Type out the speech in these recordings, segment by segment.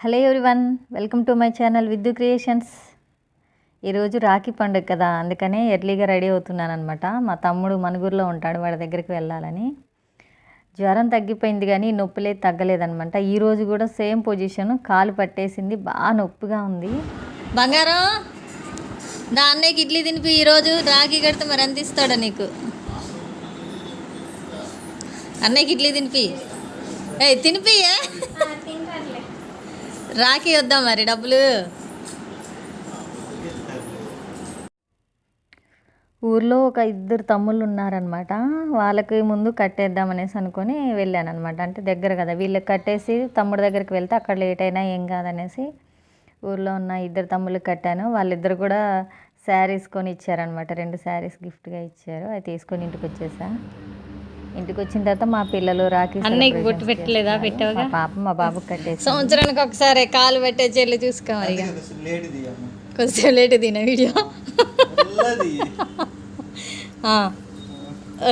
Hello everyone, welcome to my channel విద్యు creations. ఈరోజు రాఖీ పండుగ కదా, అందుకనే ఎర్లీగా రెడీ అవుతున్నాను అనమాట. మా తమ్ముడు మనుగురులో ఉంటాడు, వాడి దగ్గరికి వెళ్ళాలని. జ్వరం తగ్గిపోయింది కానీ నొప్పులే తగ్గలేదనమాట. ఈరోజు కూడా సేమ్ పొజిషన్, కాలు పట్టేసింది, బాగా నొప్పిగా ఉంది. బంగారం దా అన్నయ్యకి ఇడ్లీ తినిపి. ఈరోజు రాఖీ కడితే మరి ఎంత ఇస్తాడా నీకు? అన్నయ్యకి ఇడ్లీ తినిపి. తినిపియే, రాఖీ వద్దాం మరి డబ్బులు. ఊర్లో ఒక ఇద్దరు తమ్ముళ్ళు ఉన్నారనమాట. వాళ్ళకి ముందు కట్టేద్దాం అనేసి అనుకొని వెళ్ళాను అనమాట. అంటే దగ్గర కదా, వీళ్ళకి కట్టేసి తమ్ముడి దగ్గరికి వెళ్తే అక్కడ లేట్ అయినా ఏం కాదనేసి ఊర్లో ఉన్న ఇద్దరు తమ్ముళ్ళకి కట్టాను. వాళ్ళిద్దరు కూడా శారీస్ కొని ఇచ్చారనమాట. 2 శారీస్ గిఫ్ట్గా ఇచ్చారు. అవి తీసుకొని ఇంటికి వచ్చేసా. ఇంటికి వచ్చిన తర్వాత మా పిల్లలు రాఖీ అన్నయ్యకి బొట్టు పెట్టలేదా? పెట్టావుగా. మా పాప మా బాబుకి కట్టేసి సంవత్సరానికి ఒకసారి కాలు పెట్టే చెల్లి చూసుకోవాలి. కొంచెం లేట్ తిన వీడియో.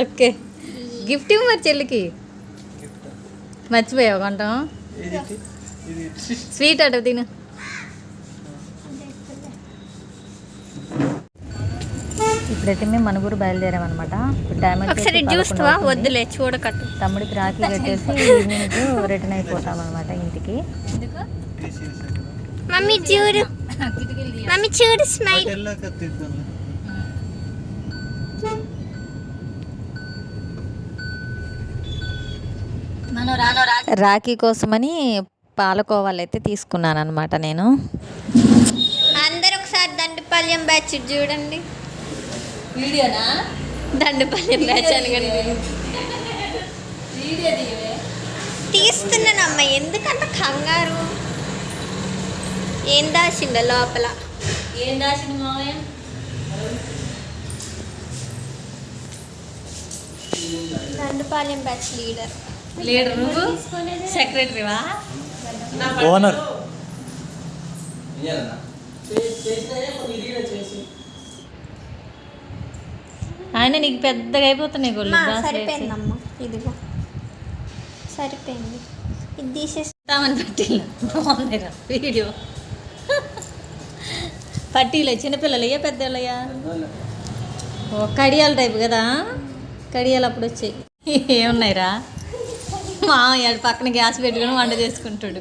ఓకే, గిఫ్ట్ ఇవ్వు మరి చెల్లికి. మర్చిపోయావు కొంటాం స్వీట్ అటు తిను. ఇప్పుడైతే మేము మనుగురు బయలుదేరామన్నమాట. వద్దులే చూడకట్టు. తమ్ముడికి రాఖీ కట్టేసి ఈవినింగ్ రిటర్న్ అయిపోతాం అనమాట ఇంటికి. మమ్మీ చూడు, మమ్మీ చూడు స్మైల్. రాఖీ కోసమని పాలకోవాలు అయితే తీసుకున్నాను అనమాట నేను. అందరు ఒకసారి దండపాల్యం బ్యాచ్ చూడండి. వీడియోనా? దండపాల్యం బ్యాచ్ అని తీస్తున్నానమ్మా. ఎందుకంత కంగారు? ఏం దాచిండ లోపల? ఏం దాచింది మామయ్య? దండపాల్యం బ్యాచ్ లీడర్. నువ్వు సెక్రటరీవా? ఓనర్. ఆయన నీకు పెద్దగా అయిపోతున్నాయి గోళ్ళు. సరిపోయిందమ్మా, ఇదిగో సరిపోయింది. ఇది తీసేస్తామని పట్టీలు బాగుందిరా వీడియో. పట్టీలు చిన్నపిల్లలయ్యా పెద్దోళ్ళయ్యా? కడియాల టైపు కదా. కడియాలు అప్పుడు వచ్చాయి. ఏమున్నాయిరా? మా పక్కన గ్యాస్ పెట్టుకుని వంట చేసుకుంటాడు.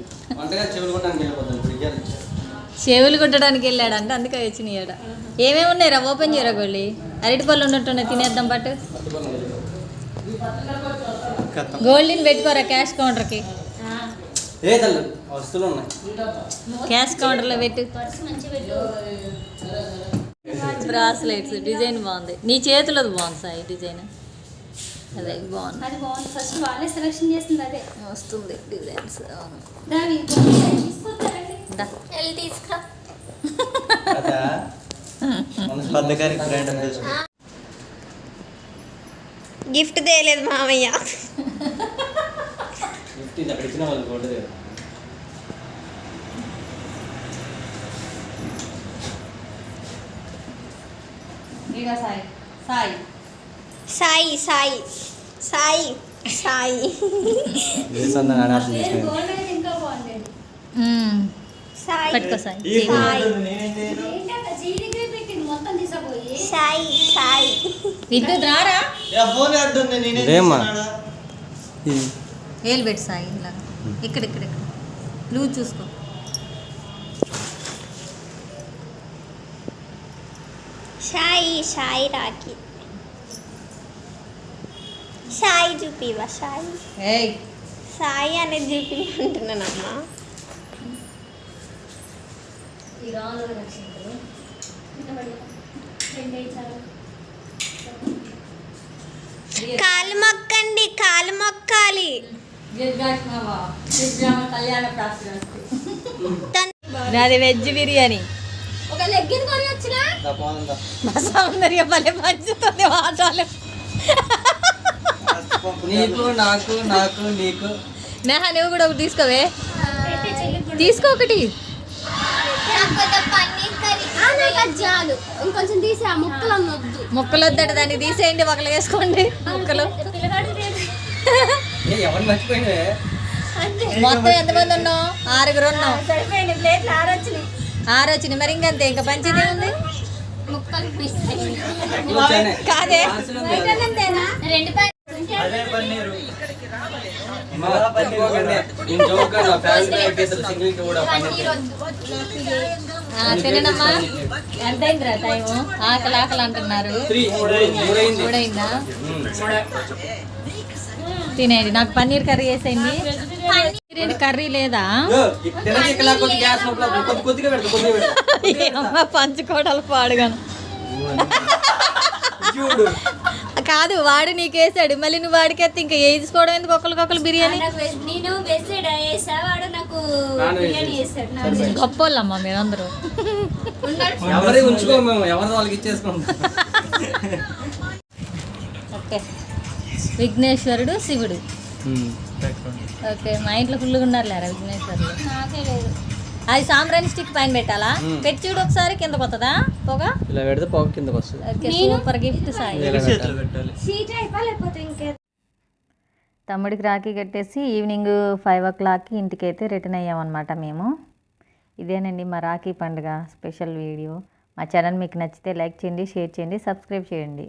చెవులు కుట్టడానికి వెళ్ళాడంటే అందుకే వచ్చినాయాడ. ఏమేమి ఉన్నాయిరా? ఓపెన్ చేయరా గోళ్ళి. అరటిపళ్ళు ఉన్నట్టున్నాయి, తినేద్దాం. బట్ గోల్డ్ని పెట్టుకోరా క్యాష్ కౌంటర్కి. క్యాష్ కౌంటర్లో పెట్టు. బ్రాస్లెట్స్ డిజైన్ బాగుంది. నీ చేతులది బాగుంది సాయి డిజైన్. అదే బాగుంది. ఫస్ట్ వాళ్ళే సెలెక్షన్ చేసింది, అదే వస్తుంది డిజైన్స్. తీసుకురా. గిఫ్ట్ తేలేదు మామయ్య. సాయి సాయి సాయి సాయి సాయి సాయి పట్టుకో సాయి. సాయి సాయి విద్యుత్ రారా? వేలు పెట్టు సాయి. ఇలా ఇక్కడ లూజ్ చూసుకో. సాయి సాయి రాఖీ. సాయి చూపివా? సాయి సాయి అనేది చూపిమంటున్నానమ్మా. కాలు మొక్కండి, కాలు మొక్కాలి. నాది వెజ్ బిర్యానీ. ఒక లెగ్గిన్ కొని వచ్చినా సౌందర్య భలే పంచుతుంది వాటాలు. నేహా నువ్వు కూడా ఒకటి తీసుకోవే. తీసుకో ఒకటి. ఇంకొంచెం తీసే ముక్కలు వద్దట, దాన్ని తీసేయండి. ఒకళ్ళు వేసుకోండి ముక్కలు. మొత్తం ఎంతమంది ఉన్నాం? 6 ఉన్నాం. 6 వచ్చినాయి. మరి ఇంకంతే, ఇంకా పంచేదే ఉంది. కాదే తినమ్మా. ఎంతైందిరా టైము? ఆకలి ఆకలి అంటున్నారు. 3 అయిందా? తినేది. నాకు పన్నీర్ కర్రీ వేసేయండి. పన్నీర్ కర్రీ లేదా? పంచుకోవడాలు పాడుగాను కాదు, వాడు నీకు వేసాడు, మళ్ళీ నువ్వు వాడికి ఎత్తే ఇంకా వేసుకోవడం ఎందుకు? ఒకరికొకరు బిర్యానీ. గొప్ప వాళ్ళమ్మా మీరందరూ. ఓకే, విఘ్నేశ్వరుడు శివుడు. ఓకే, మా ఇంట్లో ఫుల్గా ఉన్నారు లేరా విఘ్నేశ్వరుడు. అది సాంబ్రాణి స్టిక్ పైన పెట్టాలా? పెట్టి చూడు ఒకసారి. కింద పోతుందా పొగ? ఇలా పెడితే పొగ కిందకి వస్తుంది. Okay, super gift Sai. తమ్ముడికి రాఖీ కట్టేసి ఈవినింగ్ 5 o'clockకి ఇంటికైతే రిటర్న్ అయ్యామన్నమాట మేము. ఇదేనండి మా రాఖీ పండుగ స్పెషల్ వీడియో. మా ఛానల్ మీకు నచ్చితే లైక్ చేయండి, షేర్ చేయండి, సబ్స్క్రైబ్ చేయండి.